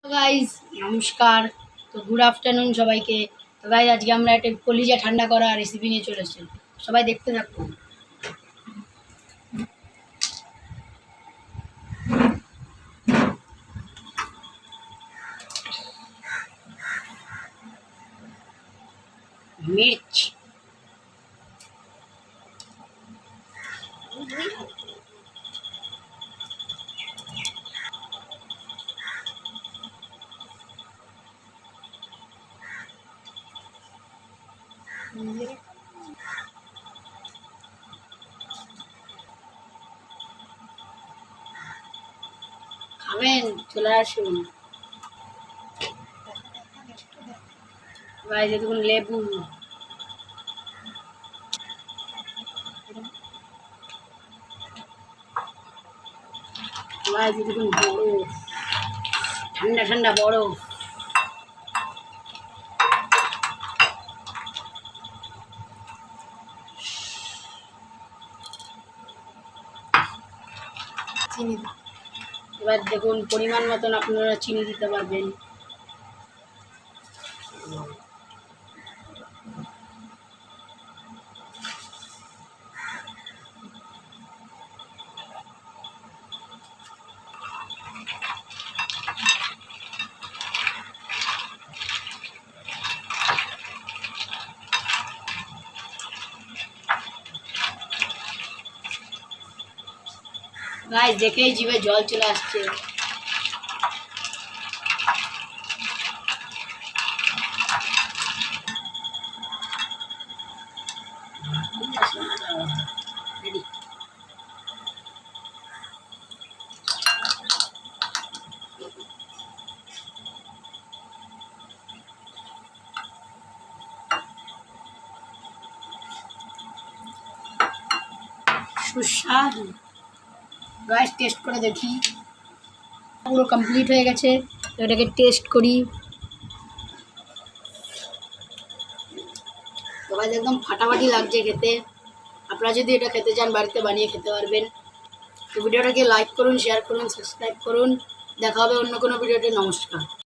Guys নমস্কার। তো good afternoon সবাইকে। তো গাইস আজকে আমরা একটা কলিজা ঠান্ডা করা রেসিপি নিয়ে চলে এসেছি, সবাই দেখতে থাকুন। মির্চ, খাবেন চলে আসুন। গাইস দেখুন লেবু, গাইস দেখুন বরফ, ঠান্ডা ঠান্ডা বরফ। চিনি, এবার দেখুন পরিমাণ মতন আপনারা চিনি দিতে পারবেন। গাইস দেখেই জিভে জল চলে আসছে। রেডি। সুস্বাদু। গাইস টেস্ট করে দেখি, পুরো কমপ্লিট হয়ে গেছে। এটাকে টেস্ট করি। তো গাইস একদম ফাটাফাটি লাগছে খেতে। আপনারা যদি এটা খেতে চান বাড়িতে বানিয়ে খেতে পারবেন। তো ভিডিওটাকে লাইক করুন, শেয়ার করুন, সাবস্ক্রাইব করুন। দেখা হবে অন্য কোনো ভিডিওতে। নমস্কার।